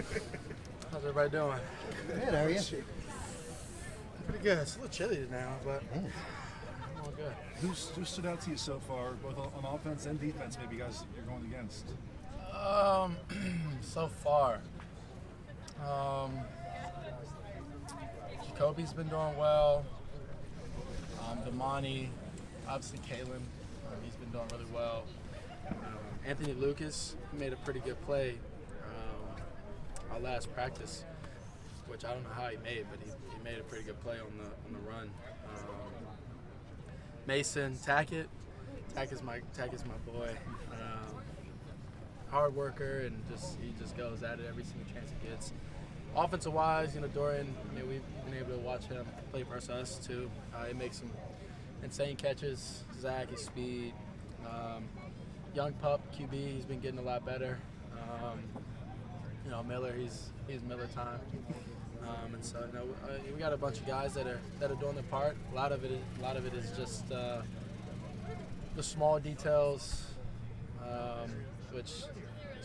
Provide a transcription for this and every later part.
How's everybody doing? Good, how are you? Pretty good. It's a little chilly now, but I'm all good. Who stood out to you so far, both on offense and defense, maybe guys you're going against? So far, Jacoby's been doing well. Damani, obviously Kalen, he's been doing really well. Anthony Lucas made a pretty good play our last practice, which I don't know how he made, but he made a pretty good play on the run. Mason Tackett is my boy. Hard worker, and he just goes at it every single chance he gets. Offensive wise, Dorian, we've been able to watch him play versus us too. He makes some insane catches. Zach, his speed. Young pup QB, he's been getting a lot better. Miller, he's Miller time. And so we got a bunch of guys that are doing their part. A lot of it is just the small details, which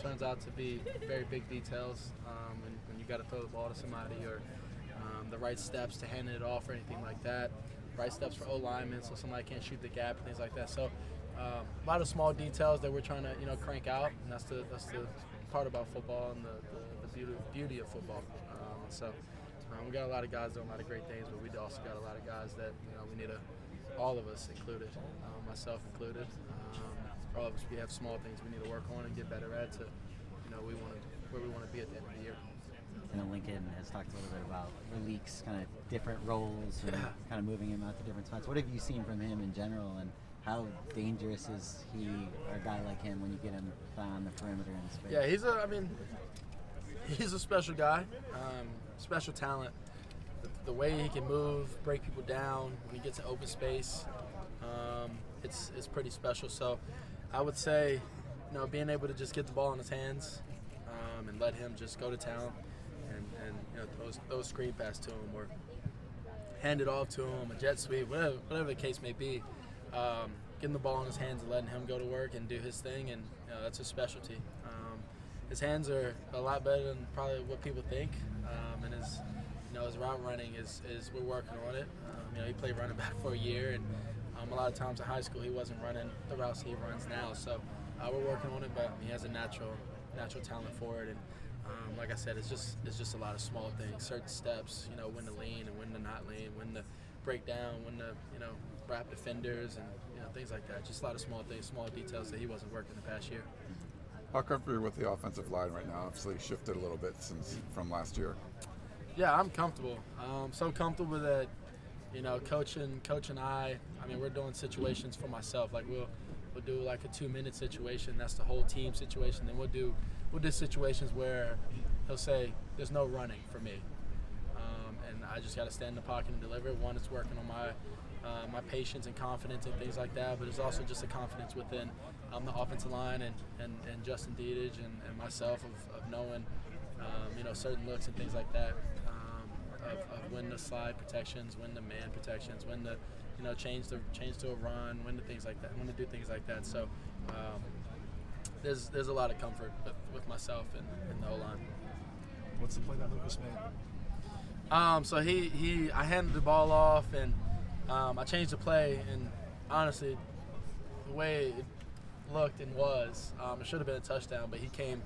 turns out to be very big details. When you got to throw the ball to somebody, or the right steps to hand it off or anything like that. Right steps for O-linemen so somebody can't shoot the gap and things like that. So a lot of small details that we're trying to crank out, and that's the part about football and the beauty of football. We got a lot of guys doing a lot of great things, but we also got a lot of guys that we need all of us included, myself included. All of us, we have small things we need to work on and get better at to where we want to be at the end of the year. Lincoln has talked a little bit about Malik's kind of different roles and kind of moving him out to different spots. What have you seen from him in general, and how dangerous is he, or a guy like him, when you get him on the perimeter in space? Yeah, he's a special guy, special talent. The way he can move, break people down when he gets to open space, it's pretty special. So I would say, being able to just get the ball in his hands and let him just go to town and throw a screen pass to him, or hand it off to him, a jet sweep, whatever the case may be. Getting the ball in his hands and letting him go to work and do his thing, and that's his specialty. His hands are a lot better than probably what people think, and his route running is we're working on it. He played running back for a year, and a lot of times in high school he wasn't running the routes he runs now. So we're working on it, but he has a natural talent for it. And like I said, it's just a lot of small things, certain steps. When to lean and when to not lean, when to break down, when to wrap defenders, and things like that. Just a lot of small things, small details that he wasn't working the past year. How comfortable are you with the offensive line right now? Obviously shifted a little bit from last year. Yeah, I'm comfortable. So comfortable that, Coach and I, we're doing situations for myself. Like we'll do like a 2-minute situation. That's the whole team situation. Then we'll do situations where he'll say, "There's no running for me," and I just got to stand in the pocket and deliver. One, it's working on my patience and confidence and things like that. But it's also just a confidence within the offensive line and Justin Diedich and myself of knowing, certain looks and things like that. Of when to slide protections, when to man protections, when to change to a run, when to things like that, when to do things like that. So there's a lot of comfort with myself and the O-line. What's the play that Lucas made? So I handed the ball off, and I changed the play, and honestly, the way it looked and was, it should have been a touchdown, but he came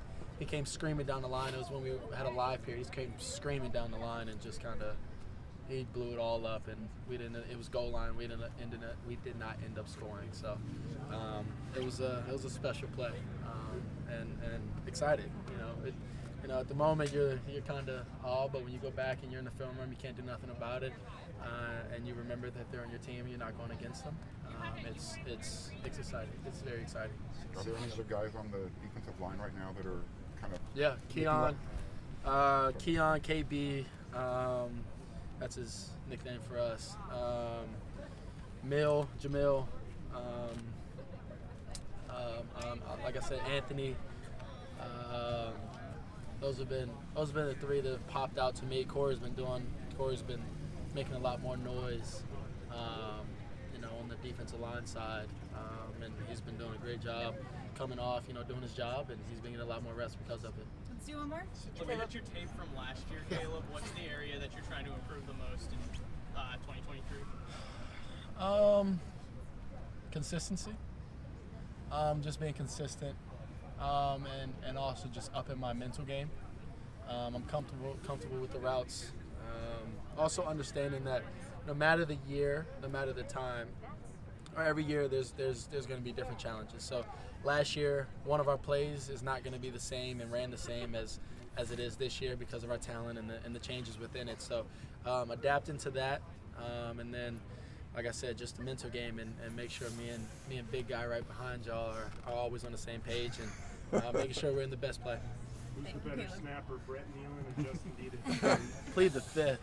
screaming down the line. It was when we had a live period. He came screaming down the line and just kind of he blew it all up, and it was goal line. We did not end up scoring. So it was a special play, and excited. At the moment you're kind of but when you go back and you're in the film room, you can't do nothing about it, and you remember that they're on your team and you're not going against them. It's exciting. It's very exciting. Are there any other guys on the defensive line right now that are kind of? Yeah, Keon, KB, that's his nickname for us. Jamil, like I said, Anthony. Those have been the three that have popped out to me. Corey's been making a lot more noise, on the defensive line side, and he's been doing a great job coming off, doing his job, and he's been getting a lot more reps because of it. Let's do one more. Looking at your tape from last year, Caleb, what's the area that you're trying to improve the most in 2023? Consistency. Just being consistent, and also just upping my mental game. I'm comfortable with the routes. Also understanding that no matter the year, no matter the time, or every year there's going to be different challenges. So last year, one of our plays is not going to be the same and ran the same as it is this year because of our talent and the changes within it. So adapting to that, and then, like I said, just the mental game and make sure me and big guy right behind y'all are always on the same page and making sure we're in the best play. Who's Thank the you, better Caleb. snapper, Brett Nealon or Justin Deedon? Plead the fifth.